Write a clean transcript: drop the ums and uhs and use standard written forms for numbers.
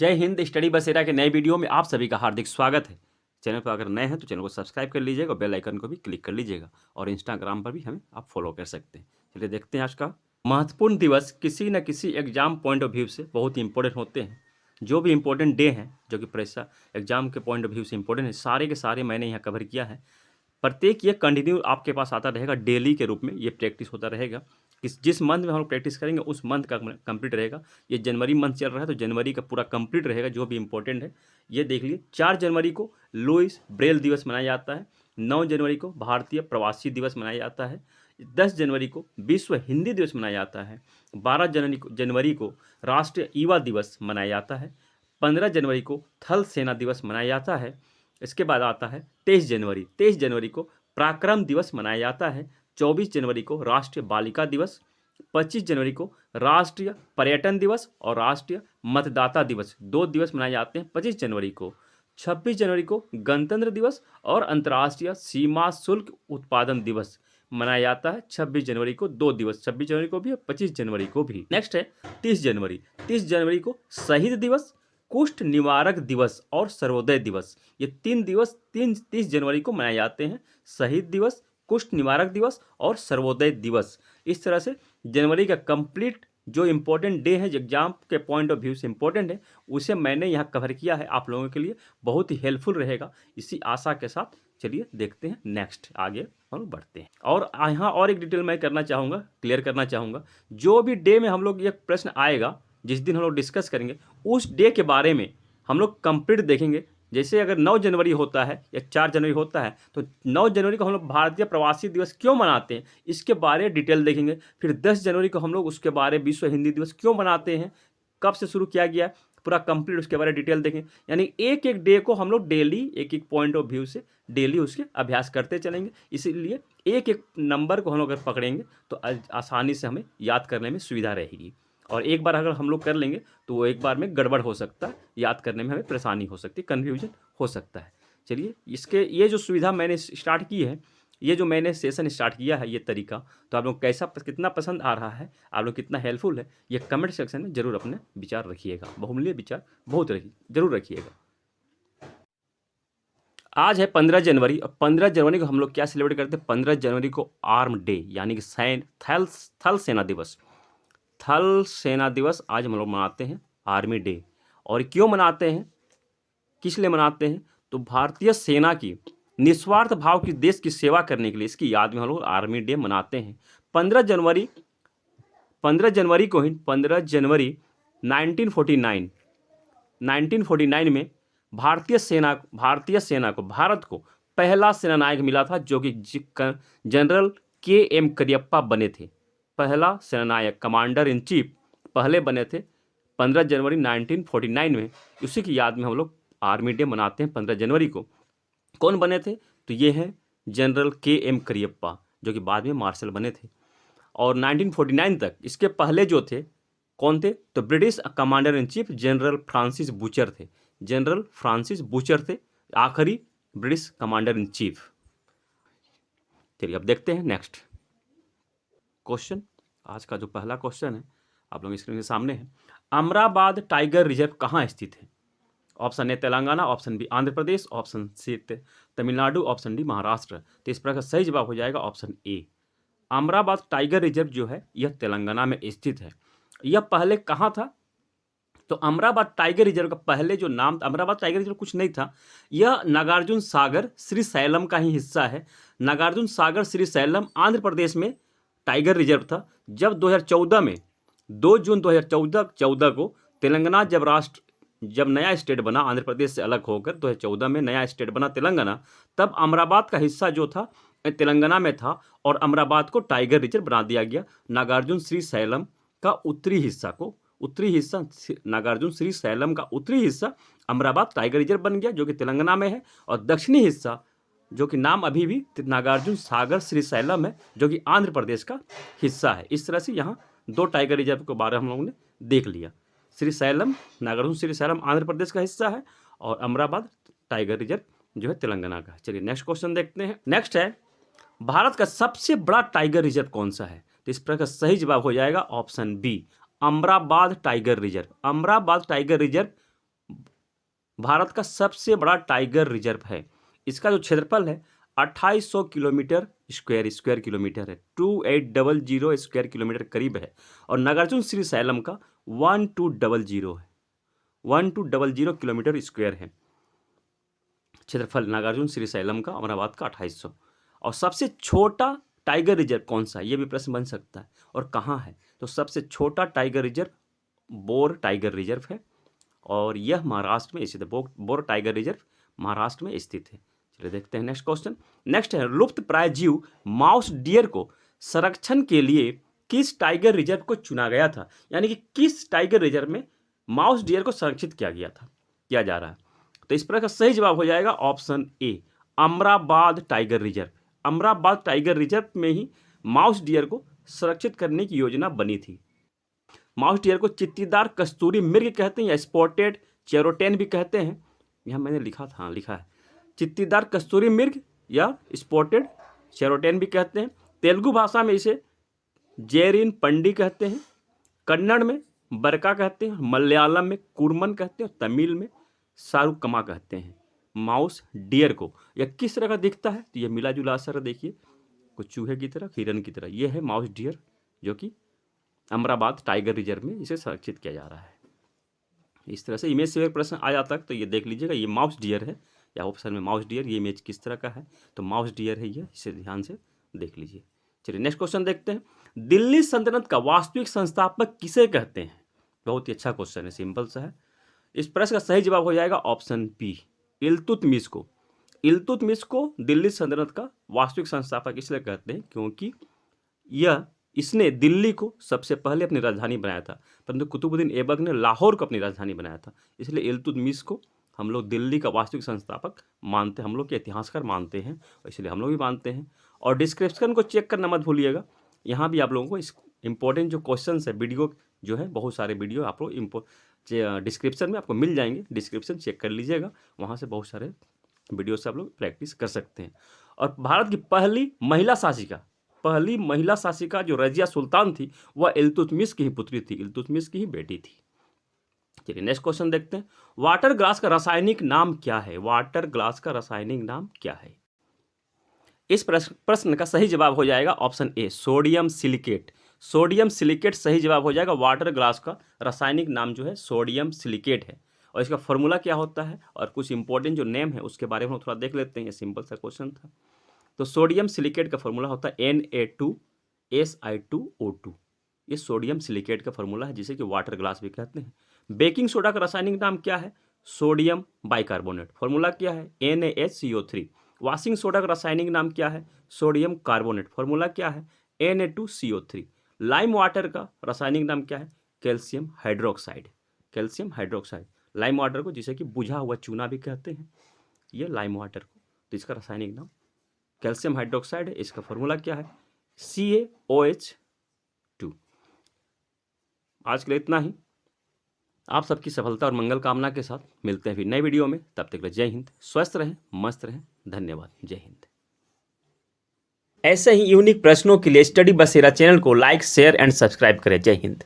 जय हिंद। स्टडी बसेरा के नए वीडियो में आप सभी का हार्दिक स्वागत है। चैनल पर अगर नए हैं तो चैनल को सब्सक्राइब कर लीजिएगा और बेल आइकन को भी क्लिक कर लीजिएगा और इंस्टाग्राम पर भी हमें आप फॉलो कर सकते हैं। चलिए देखते हैं आज का महत्वपूर्ण दिवस। किसी न किसी एग्जाम पॉइंट ऑफ व्यू से बहुत ही इंपॉर्टेंट होते हैं। जो भी इंपॉर्टेंट डे हैं जो कि परीक्षा एग्जाम के पॉइंट ऑफ व्यू से इंपॉर्टेंट है, सारे के सारे मैंने यहाँ कवर किया है। प्रत्येक ये कंटिन्यू आपके पास आता रहेगा, डेली के रूप में ये प्रैक्टिस होता रहेगा। जिस मंथ में हम लोग प्रैक्टिस करेंगे उस मंथ का कंप्लीट रहेगा। ये जनवरी मंथ चल रहा है तो जनवरी का पूरा कंप्लीट रहेगा जो भी इंपॉर्टेंट है। ये देख लीजिए, 4 जनवरी को लुईस ब्रेल दिवस मनाया जाता है। 9 जनवरी को भारतीय प्रवासी दिवस मनाया जाता है। 10 जनवरी को विश्व हिंदी दिवस मनाया जाता है। 12 जनवरी को राष्ट्रीय युवा दिवस मनाया जाता है। 15 जनवरी को थल सेना दिवस मनाया जाता है। इसके बाद आता है 23 जनवरी। 23 जनवरी को पराक्रम दिवस मनाया जाता है। 24 जनवरी को राष्ट्रीय बालिका दिवस। 25 जनवरी को राष्ट्रीय पर्यटन दिवस और राष्ट्रीय मतदाता दिवस, 2 दिवस मनाए जाते हैं 25 जनवरी को। 26 जनवरी को गणतंत्र दिवस और अंतर्राष्ट्रीय सीमा शुल्क उत्पादन दिवस मनाया जाता है 26 जनवरी को, 2 दिवस, 26 जनवरी को भी और 25 जनवरी को भी। नेक्स्ट है 30 जनवरी। 30 जनवरी को शहीद दिवस, कुष्ठ निवारक दिवस और सर्वोदय दिवस, ये 3 दिवस 30 जनवरी को मनाए जाते हैं। शहीद दिवस, कुष्ठ निवारक दिवस और सर्वोदय दिवस। इस तरह से जनवरी का कंप्लीट जो इम्पोर्टेंट डे है, जो एग्जाम के पॉइंट ऑफ व्यू से इम्पोर्टेंट है, उसे मैंने यहाँ कवर किया है। आप लोगों के लिए बहुत ही हेल्पफुल रहेगा, इसी आशा के साथ चलिए देखते हैं नेक्स्ट, आगे हम बढ़ते हैं। और यहाँ और एक डिटेल मैं करना चाहूँगा, क्लियर करना चाहूँगा। जो भी डे में हम लोग ये प्रश्न आएगा, जिस दिन हम लोग डिस्कस करेंगे, उस डे के बारे में हम लोग कंप्लीट देखेंगे। जैसे अगर 9 जनवरी होता है या 4 जनवरी होता है तो 9 जनवरी को हम लोग भारतीय प्रवासी दिवस क्यों मनाते हैं, इसके बारे में डिटेल देखेंगे। फिर 10 जनवरी को हम लोग उसके बारे में विश्व हिंदी दिवस क्यों मनाते हैं, कब से शुरू किया गया है, पूरा कंप्लीट उसके बारे में डिटेल देखें। यानी एक एक डे को हम लोग डेली एक एक पॉइंट ऑफ व्यू से डेली उसके अभ्यास करते चलेंगे। इसीलिए एक एक नंबर को हम लोग अगर पकड़ेंगे तो आसानी से हमें याद करने में सुविधा रहेगी। और एक बार अगर हम लोग कर लेंगे तो वो एक बार में गड़बड़ हो सकता है, याद करने में हमें परेशानी हो सकती है, कन्फ्यूजन हो सकता है। चलिए इसके ये जो सुविधा मैंने स्टार्ट की है, ये जो मैंने सेशन स्टार्ट किया है, ये तरीका, तो आप लोग कैसा कितना पसंद आ रहा है, आप लोग कितना हेल्पफुल है, ये कमेंट सेक्शन में जरूर अपने विचार रखिएगा। बहुमूल्य विचार बहुत जरूर रखिएगा। आज है 15 जनवरी और 15 जनवरी को हम लोग क्या सेलिब्रेट करते हैं? 15 जनवरी को आर्म डे यानी कि थल सेना दिवस। थल सेना दिवस आज हम लोग मनाते हैं, आर्मी डे। और क्यों मनाते हैं, किस लिए मनाते हैं? तो भारतीय सेना की निस्वार्थ भाव की देश की सेवा करने के लिए इसकी याद में हम लोग आर्मी डे मनाते हैं। 15 जनवरी को ही 15 जनवरी 1949 में भारतीय सेना को भारत को पहला सेनानायक मिला था, जो कि जनरल KM करियप्पा बने थे। पहला सेनानायक, कमांडर इन चीफ पहले बने थे 15 जनवरी 1949 में। उसी की याद में हम लोग आर्मी डे मनाते हैं 15 जनवरी को। कौन बने थे? तो ये हैं जनरल KM करियप्पा, जो कि बाद में मार्शल बने थे। और 1949 तक इसके पहले जो थे कौन थे? तो British commander in chief general Francis butcher थे। जनरल फ्रांसिस बूचर थे आखिरी ब्रिटिश कमांडर इन चीफ। चलिए अब देखते हैं नेक्स्ट क्वेश्चन। आज का जो पहला क्वेश्चन है आप लोग स्क्रीन के सामने है। अमराबाद टाइगर रिजर्व कहाँ स्थित है? Option A Telangana, option B Andhra Pradesh, option C Tamil Nadu, option D Maharashtra. तो इस प्रकार का सही जवाब हो जाएगा option A. Amrabad tiger reserve जो है यह तेलंगाना में स्थित है। यह पहले कहाँ था? तो अमराबाद टाइगर रिजर्व का पहले जो नाम था, अमराबाद टाइगर रिजर्व कुछ नहीं था, यह नागार्जुन सागर श्रीशैलम का ही हिस्सा है। नागार्जुन सागर श्रीशैलम आंध्र प्रदेश में टाइगर रिजर्व था। जब 2014 में 2 जून 2014 को तेलंगाना जब नया स्टेट बना, आंध्र प्रदेश से अलग होकर 2014 में नया स्टेट बना तेलंगाना, तब अमराबाद का हिस्सा जो था तेलंगाना में था और अमराबाद को टाइगर रिजर्व बना दिया गया। नागार्जुन श्रीशैलम का उत्तरी हिस्सा नागार्जुन श्रीशैलम का उत्तरी हिस्सा अमराबाद टाइगर रिजर्व बन गया, जो कि तेलंगाना में है। और दक्षिणी हिस्सा जो कि नाम अभी भी नागार्जुन सागर श्रीशैलम है, जो कि आंध्र प्रदेश का हिस्सा है। इस तरह से यहाँ 2 टाइगर रिजर्व के बारे में हम लोगों ने देख लिया। श्रीशैलम, नागार्जुन श्रीशैलम आंध्र प्रदेश का हिस्सा है और अमराबाद टाइगर रिजर्व जो है तेलंगाना का है। चलिए नेक्स्ट क्वेश्चन देखते हैं। नेक्स्ट है, भारत का सबसे बड़ा टाइगर रिजर्व कौन सा है? तो इस प्रकार का सही जवाब हो जाएगा option B, Amrabad tiger reserve. Amrabad tiger reserve Bharat का सबसे बड़ा टाइगर रिजर्व है। इसका जो क्षेत्रफल है 2800 किलोमीटर स्क्वायर किलोमीटर है, 2800 स्क्वायर किलोमीटर करीब है। और नागार्जुन श्री सैलम का 1200 है, 1200 किलोमीटर स्क्वायर है क्षेत्रफल नागार्जुन श्री सैलम का, अमरावती का 2800। और सबसे छोटा टाइगर रिजर्व कौन सा है, ये भी प्रश्न बन सकता है, और कहाँ है। तो सबसे छोटा tiger reserve bore tiger reserve है, और यह महाराष्ट्र में स्थित है। बोर टाइगर रिजर्व महाराष्ट्र में स्थित है। चलिए देखते हैं नेक्स्ट क्वेश्चन। नेक्स्ट है, लुप्त प्राय जीव माउस डियर को संरक्षण के लिए किस टाइगर रिजर्व को चुना गया था, यानी कि किस टाइगर रिजर्व में माउस डियर को संरक्षित किया जा रहा है। तो इस प्रकार का सही जवाब हो जाएगा option A, Amrabad tiger reserve. Amrabad tiger reserve में ही माउस डियर को संरक्षित करने की योजना बनी थी। माउस डियर को चित्तीदार कस्तूरी मृग कहते हैं या स्पॉटेड चेरोटेन भी कहते हैं। यहाँ मैंने लिखा था, हाँ लिखा है, चित्तीदार कस्तूरी मृग या स्पॉटेड चेरोटेन भी कहते हैं। तेलुगु भाषा में इसे जेरिन पंडी कहते हैं, कन्नड़ में बरका कहते हैं, मलयालम में कुरमन कहते हैं, और तमिल में सारुकमा कहते हैं। माउस डियर को यह किस तरह का दिखता है, तो यह मिला जुला असर देखिए, कुछ चूहे की तरह, हिरन की तरह। यह है माउस डियर, जो कि अमराबाद टाइगर रिजर्व में इसे संरक्षित किया जा रहा है। इस तरह से इमेज से प्रश्न आ जाता है, तो ये देख लीजिएगा, ये माउस डियर है, या ऑप्शन में माउस डियर, ये इमेज किस तरह का है, तो माउस डियर है ये, इसे ध्यान से देख लीजिए। चलिए नेक्स्ट क्वेश्चन देखते हैं। दिल्ली सल्तनत का वास्तविक संस्थापक किसे कहते हैं। बहुत ही अच्छा क्वेश्चन है, सिंपल सा है। इस प्रश्न का सही जवाब हो जाएगा ऑप्शन बी, इल्तुतमिश को। इल्तुतमिश को दिल्ली सल्तनत का वास्तविक संस्थापक इसलिए कहते हैं क्योंकि इसने दिल्ली को सबसे पहले अपनी राजधानी बनाया था, परंतु कुतुबुद्दीन ऐबक ने लाहौर को अपनी राजधानी बनाया था। इसलिए इल्तुतमिश को हम लोग दिल्ली का वास्तविक संस्थापक मानते हैं, हम लोग के इतिहासकार मानते हैं, इसलिए हम लोग भी मानते हैं। और डिस्क्रिप्शन को चेक करना मत भूलिएगा, यहाँ भी आप लोगों को इस इंपॉर्टेंट जो क्वेश्चन है, वीडियो जो है, बहुत सारे वीडियो आप लोग डिस्क्रिप्शन में आपको मिल जाएंगे, डिस्क्रिप्शन चेक कर लीजिएगा, वहाँ से बहुत सारे वीडियो से आप लोग प्रैक्टिस कर सकते हैं। और भारत की पहली महिला शासिका जो रजिया सुल्तान थी, वह इल्तुतमिश की ही पुत्री थी, इल्तुतमिश की ही बेटी थी। चलिए नेक्स्ट क्वेश्चन देखते हैं। वाटर ग्लास का रासायनिक नाम क्या है। वाटर ग्लास का रासायनिक नाम क्या है। इस प्रश्न का सही जवाब हो जाएगा ऑप्शन ए, सोडियम सिलिकेट। सोडियम सिलिकेट सही जवाब हो जाएगा। वाटर ग्लास का रासायनिक नाम जो है सोडियम सिलिकेट है। और इसका फॉर्मूला क्या होता है और कुछ इंपॉर्टेंट जो नेम है उसके बारे में थोड़ा देख लेते हैं। ये सिंपल सा क्वेश्चन था। तो सोडियम सिलिकेट का फॉर्मूला होता है Na2Si2O2। ये सोडियम सिलिकेट का फॉर्मूला है, जिसे कि वाटर ग्लास भी कहते हैं। बेकिंग सोडा का रासायनिक नाम क्या है। Sodium bicarbonate. फॉर्मूला क्या है, NaHCO3। वॉशिंग सोडा का रासायनिक नाम क्या है, सोडियम कार्बोनेट। फॉर्मूला क्या है, Na2CO3। लाइम वाटर का रासायनिक नाम क्या है, calcium hydroxide. Calcium hydroxide lime water को, जिसे कि बुझा हुआ चूना भी कहते हैं, ये लाइम वाटर को, तो इसका रासायनिक नाम कैल्शियम हाइड्रोक्साइड है। इसका फॉर्मूला क्या है, CaOH2। आज के लिए इतना ही। आप सबकी सफलता और मंगल कामना के साथ मिलते हैं फिर नए वीडियो में। तब तक के लिए जय हिंद, स्वस्थ रहें, मस्त रहें, धन्यवाद, जय हिंद। ऐसे ही यूनिक प्रश्नों के लिए स्टडी बसेरा चैनल को लाइक, शेयर एंड सब्सक्राइब करें। जय हिंद।